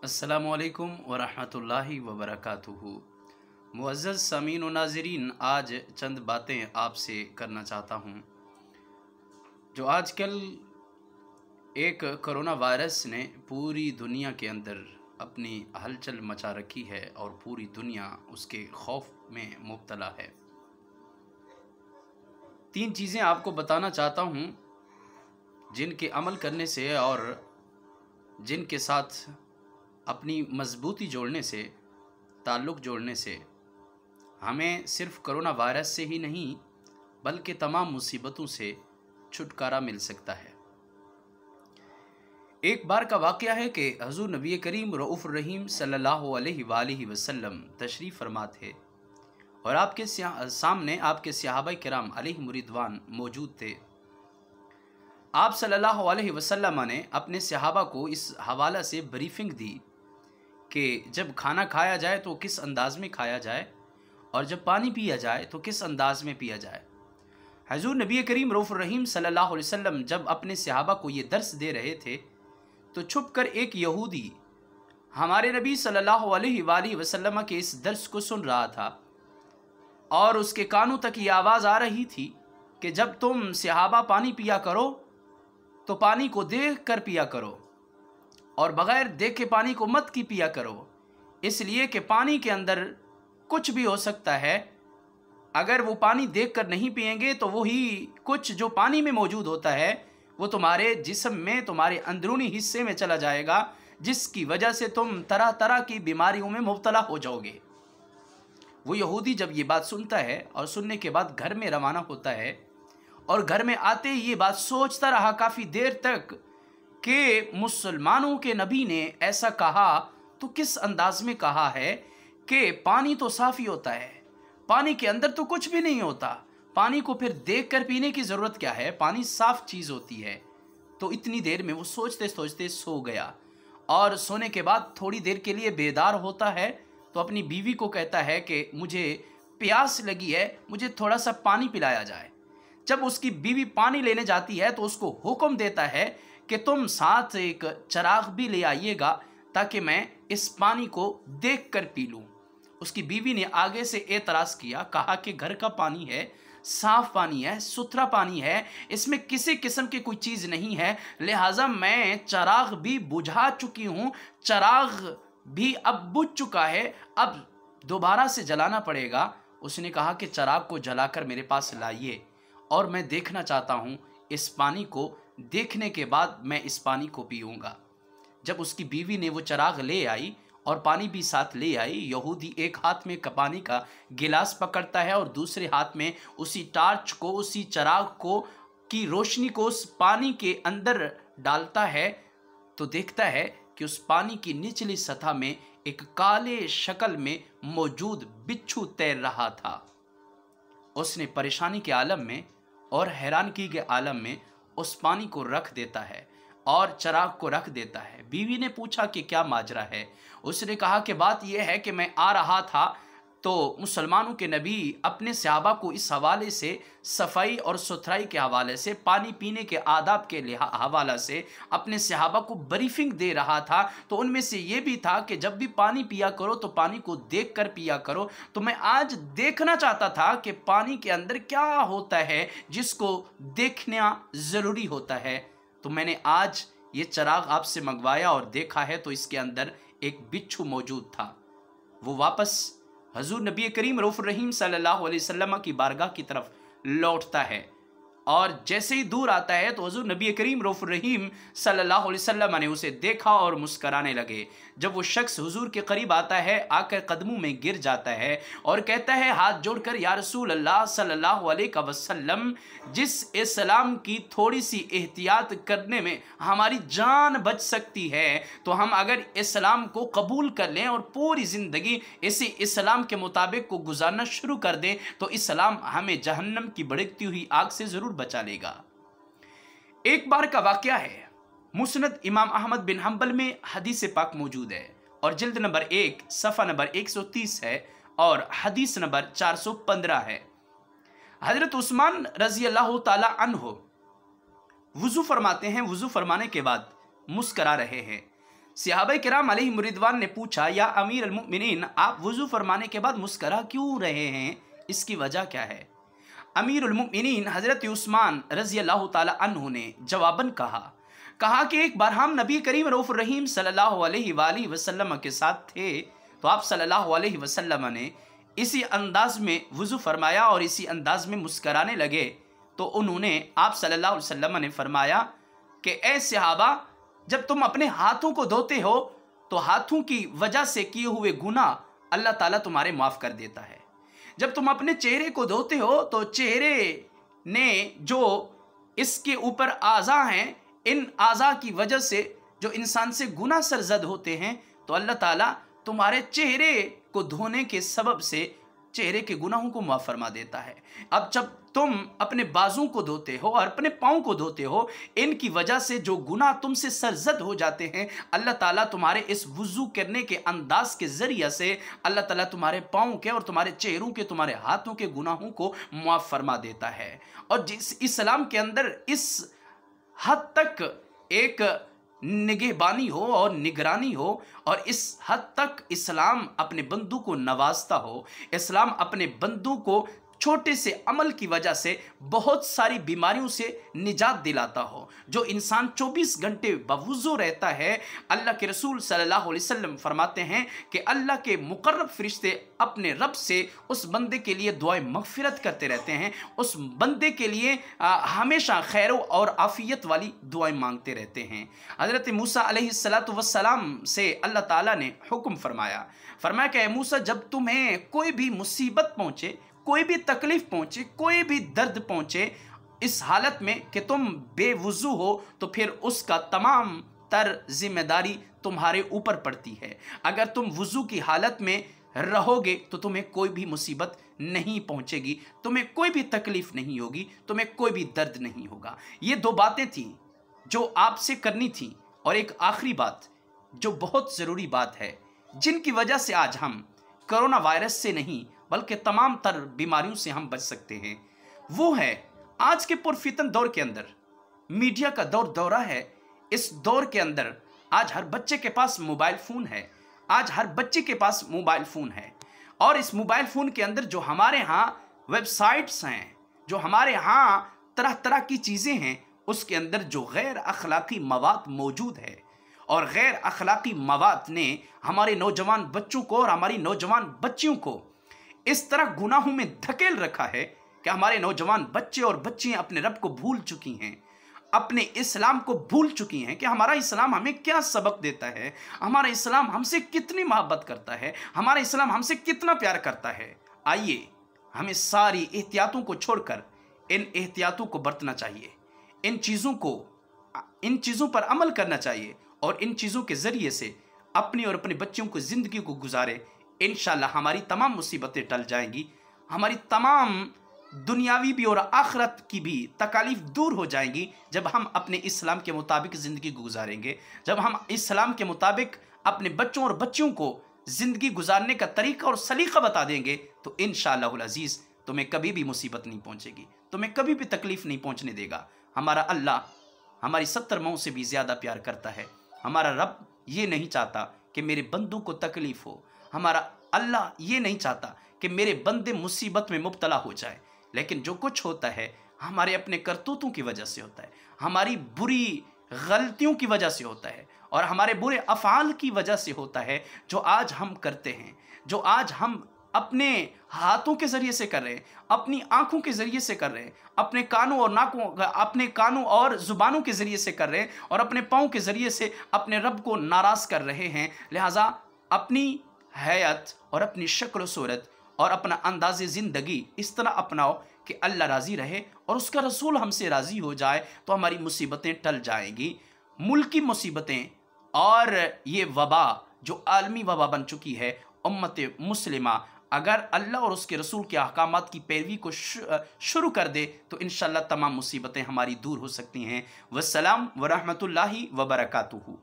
अस्सलामुअलैकुम वरहमतुल्लाहि वबरकातुहू। मुअज़्ज़ज़ सामीन व नाज़रीन, आज चंद बातें आपसे करना चाहता हूँ। जो आजकल एक कोरोना वायरस ने पूरी दुनिया के अंदर अपनी हलचल मचा रखी है और पूरी दुनिया उसके खौफ में मुब्तला है। तीन चीज़ें आपको बताना चाहता हूँ जिनके अमल करने से और जिनके साथ अपनी मजबूती जोड़ने से, ताल्लुक़ जोड़ने से हमें सिर्फ़ कोरोना वायरस से ही नहीं बल्कि तमाम मुसीबतों से छुटकारा मिल सकता है। एक बार का वाक़या है कि हज़ूर नबी करीम रऊफ़ुर रहीम सल्लल्लाहु अलैहि वसल्लम तशरीफ़ फरमा थे और आपके सामने आपके सहाबाए किराम अलैहिम रिदवान मौजूद थे। आप सल्लल्लाहु अलैहि वसल्लम ने अपने सहाबा को इस हवाला से ब्रीफिंग दी कि जब खाना खाया जाए तो किस अंदाज़ में खाया जाए और जब पानी पिया जाए तो किस अंदाज़ में पिया जाए। हज़ूर नबी करीम रऊफ़ुर रहीम सल्लल्लाहु अलैहि वसल्लम जब अपने सहाबा को ये दर्स दे रहे थे तो छुपकर एक यहूदी हमारे नबी सल्लल्लाहु अलैहि वसल्लम के इस दर्स को सुन रहा था और उसके कानों तक ये आवाज़ आ रही थी कि जब तुम सहाबा पानी पिया करो तो पानी को देख कर पिया करो और बग़ैर देखे पानी को मत की पिया करो, इसलिए कि पानी के अंदर कुछ भी हो सकता है। अगर वो पानी देखकर नहीं पिएंगे तो वही कुछ जो पानी में मौजूद होता है वो तुम्हारे जिस्म में, तुम्हारे अंदरूनी हिस्से में चला जाएगा, जिसकी वजह से तुम तरह तरह की बीमारियों में मुब्तला हो जाओगे। वो यहूदी जब ये बात सुनता है और सुनने के बाद घर में रवाना होता है और घर में आते ही ये बात सोचता रहा काफ़ी देर तक कि मुसलमानों के नबी ने ऐसा कहा तो किस अंदाज में कहा है कि पानी तो साफ़ ही होता है, पानी के अंदर तो कुछ भी नहीं होता, पानी को फिर देखकर पीने की ज़रूरत क्या है, पानी साफ़ चीज़ होती है। तो इतनी देर में वो सोचते सोचते सो गया और सोने के बाद थोड़ी देर के लिए बेदार होता है तो अपनी बीवी को कहता है कि मुझे प्यास लगी है, मुझे थोड़ा सा पानी पिलाया जाए। जब उसकी बीवी पानी लेने जाती है तो उसको हुक्म देता है कि तुम साथ एक चिराग भी ले आइएगा ताकि मैं इस पानी को देखकर पी लूँ। उसकी बीवी ने आगे से एतराज़ किया, कहा कि घर का पानी है, साफ़ पानी है, सुथरा पानी है, इसमें किसी किस्म की कोई चीज़ नहीं है, लिहाजा मैं चिराग भी बुझा चुकी हूँ, चिराग भी अब बुझ चुका है, अब दोबारा से जलाना पड़ेगा। उसने कहा कि चिराग को जलाकर मेरे पास लाइए और मैं देखना चाहता हूँ इस पानी को, देखने के बाद मैं इस पानी को पीऊँगा। जब उसकी बीवी ने वो चिराग ले आई और पानी भी साथ ले आई, यहूदी एक हाथ में पानी का गिलास पकड़ता है और दूसरे हाथ में उसी टार्च को, उसी चिराग को की रोशनी को उस पानी के अंदर डालता है तो देखता है कि उस पानी की निचली सतह में एक काले शक्ल में मौजूद बिच्छू तैर रहा था। उसने परेशानी के आलम में और हैरानगी के आलम में उस पानी को रख देता है और चिराग को रख देता है। बीवी ने पूछा कि क्या माजरा है। उसने कहा कि बात यह है कि मैं आ रहा था तो मुसलमानों के नबी अपने सहाबा को इस हवाले से, सफाई और सुथराई के हवाले से, पानी पीने के आदाब के हवाला से अपने सहाबा को ब्रीफिंग दे रहा था। तो उनमें से ये भी था कि जब भी पानी पिया करो तो पानी को देख कर पिया करो। तो मैं आज देखना चाहता था कि पानी के अंदर क्या होता है जिसको देखना ज़रूरी होता है। तो मैंने आज ये चिराग आपसे मंगवाया और देखा है तो इसके अंदर एक बिच्छू मौजूद था। वो वापस हज़ूर नबी करीम रऊफ़ुर रहीम सल्लल्लाहु अलैहि वसल्लम की बारगाह की तरफ लौटता है और जैसे ही दूर आता है तो हज़ूर नबी करीम रऊफ़ुर रहीम सल्लल्लाहु अलैहि वसल्लम ने उसे देखा और मुस्कराने लगे। जब वो शख्स हुजूर के करीब आता है, आकर कदमों में गिर जाता है और कहता है हाथ जोड़कर, या रसूल अल्लाह सल्लल्लाहु अलैहि वसल्लम, जिस इस्लाम की थोड़ी सी एहतियात करने में हमारी जान बच सकती है तो हम अगर इस्लाम को कबूल कर लें और पूरी ज़िंदगी इसी इस्लाम के मुताबिक को गुजारना शुरू कर दें तो इस्लाम हमें जहन्नम की भड़कती हुई आग से ज़रूर बचा लेगा। एक बार का वाक़या है, मुस्नद इमाम अहमद बिन हंबल में हदीस पाक मौजूद है और जिल्द नंबर 1 सफ़ा नंबर 130 है और हदीस नंबर 415 है। हज़रत उस्मान रज़ी अल्लाह ताला अन्हो वुज़ू फरमाते हैं, वुज़ू फरमाने के बाद मुस्करा रहे हैं। सहाबाए किराम अलैहिम रिदवान ने पूछा, या अमीर अल मुमिनीन, आप वुजू फरमाने के बाद मुस्करा क्यों रहे हैं, इसकी वजह क्या है? अमीर अल मुमिनीन हज़रत उस्मान रज़ी अल्लाह ताला अन्हु ने जवाबन कहा कि एक बार हम नबी करीम रऊफ़ुर रहीम सल्लल्लाहु अलैहि वसल्लम के साथ थे, तो आप सल्लल्लाहु अलैहि वसल्लम ने इसी अंदाज में वुज़ू फरमाया और इसी अंदाज में मुस्कराने लगे। तो उन्होंने आप सल्लल्लाहु अलैहि वसल्लम ने फरमाया कि ए सहाबा, जब तुम अपने हाथों को धोते हो तो हाथों की वजह से किए हुए गुनाह अल्लाह ताला तुम्हारे माफ़ कर देता है। जब तुम अपने चेहरे को धोते हो तो चेहरे ने जो इसके ऊपर आज़ा हैं, इन आज़ा की वजह से जो इंसान से गुनाह सरजद होते हैं, तो अल्लाह ताला तुम्हारे चेहरे को धोने के सबब से चेहरे के गुनाहों को माफ़ फरमा देता है। अब जब तुम अपने बाजू को धोते हो और अपने पाँव को धोते हो, इनकी वजह से जो गुनाह तुमसे सरजद हो जाते हैं, अल्लाह ताला तुम्हारे इस वुज़ू करने के अंदाज के ज़रिए से अल्लाह ताला तुम्हारे पाँव के और तुम्हारे चेहरों के, तुम्हारे हाथों के गुनाहों को माफ़ फरमा देता है। और जिस इस्लाम के अंदर इस हद तक एक निगहबानी हो और निगरानी हो, और इस हद तक इस्लाम अपने बंदू को नवाजता हो, इस्लाम अपने बंदू को छोटे से अमल की वजह से बहुत सारी बीमारियों से निजात दिलाता हो। जो इंसान 24 घंटे बवुज़ू रहता है, अल्लाह के रसूल सल्लल्लाहु अलैहि वसल्लम फरमाते हैं कि अल्लाह के मुकर्रब फरिश्ते अपने रब से उस बंदे के लिए दुआए मग़फ़िरत करते रहते हैं, उस बंदे के लिए हमेशा खैर और आफ़ियत वाली दुआएं मांगते रहते हैं। हज़रत मूसा अलैहिस्सलातु वस्सलाम से अल्लाह ताला ने हुक्म फरमाया कि ए मूसा, जब तुम्हें कोई भी मुसीबत पहुँचे, कोई भी तकलीफ पहुंचे, कोई भी दर्द पहुंचे, इस हालत में कि तुम बेवुज़ू हो, तो फिर उसका तमाम तर जिम्मेदारी तुम्हारे ऊपर पड़ती है। अगर तुम वुज़ू की हालत में रहोगे तो तुम्हें कोई भी मुसीबत नहीं पहुंचेगी, तुम्हें कोई भी तकलीफ नहीं होगी, तुम्हें कोई भी दर्द नहीं होगा। ये दो बातें थीं जो आपसे करनी थी। और एक आखिरी बात जो बहुत ज़रूरी बात है, जिनकी वजह से आज हम कोरोना वायरस से नहीं बल्कि तमाम तर बीमारियों से हम बच सकते हैं, वो है आज के पुरफितन दौर के अंदर मीडिया का दौरा है। इस दौर के अंदर आज हर बच्चे के पास मोबाइल फ़ोन है, आज हर बच्चे के पास मोबाइल फ़ोन है। और इस मोबाइल फ़ोन के अंदर जो हमारे यहाँ वेबसाइट्स हैं, जो हमारे यहाँ तरह तरह की चीज़ें हैं, उसके अंदर जो गैर अखलाकी मवाद मौजूद है, और गैर अखलाकी मवाद ने हमारे नौजवान बच्चों को और हमारी नौजवान बच्चियों को इस तरह गुनाहों में धकेल रखा है कि हमारे नौजवान बच्चे और बच्चियां अपने रब को भूल चुकी हैं, अपने इस्लाम को भूल चुकी हैं कि हमारा इस्लाम हमें क्या सबक देता है, हमारा इस्लाम हमसे कितनी मोहब्बत करता है, हमारा इस्लाम हमसे कितना प्यार करता है। आइए हमें सारी एहतियातों को छोड़कर इन एहतियातों को बरतना चाहिए, इन चीज़ों पर अमल करना चाहिए, और इन चीज़ों के ज़रिए से अपनी और अपने बच्चों को ज़िंदगी को गुजारे। इंशाअल्लाह हमारी तमाम मुसीबतें टल जाएंगी, हमारी तमाम दुनियावी भी और आखिरत की भी तकालीफ दूर हो जाएंगी जब हम अपने इस्लाम के मुताबिक ज़िंदगी गुजारेंगे, जब हम इस्लाम के मुताबिक अपने बच्चों और बच्चियों को ज़िंदगी गुजारने का तरीका और सलीका बता देंगे, तो इंशाअल्लाहुल अज़ीज़ तुम्हें कभी भी मुसीबत नहीं पहुँचेगी, तुम्हें कभी भी तकलीफ़ नहीं पहुँचने देगा। हमारा अल्लाह हमारी 70 माओं से भी ज़्यादा प्यार करता है। हमारा रब ये नहीं चाहता कि मेरे बंदों को तकलीफ़ हो, हमारा अल्लाह ये नहीं चाहता कि मेरे बंदे मुसीबत में मुब्तला हो जाए। लेकिन जो कुछ होता है हमारे अपने करतूतों की वजह से होता है, हमारी बुरी गलतियों की वजह से होता है, और हमारे बुरे अफ़ाल की वजह से होता है, जो आज हम करते हैं, जो आज हम अपने हाथों के ज़रिए से कर रहे हैं, अपनी आँखों के ज़रिए से कर रहे हैं, अपने कानों और ज़ुबानों के ज़रिए से कर रहे हैं, और अपने पाँव के ज़रिए से अपने रब को नाराज़ कर रहे हैं। लिहाजा अपनी हैत और अपनी शक्ल सूरत और अपना अंदाज़े ज़िंदगी इस तरह अपनाओ कि अल्लाह राज़ी रहे और उसका रसूल हमसे राज़ी हो जाए, तो हमारी मुसीबतें टल जाएंगी। मुल्की मुसीबतें और ये वबा जो आलमी वबा बन चुकी है, उम्मत मुस्लिमा अगर अल्लाह और उसके रसूल के अहकामात की पैरवी को शुरू कर दे तो इंशाअल्लाह तमाम मुसीबतें हमारी दूर हो सकती हैं। वस्सलाम व रहमतुल्लाहि व बरकातुहू।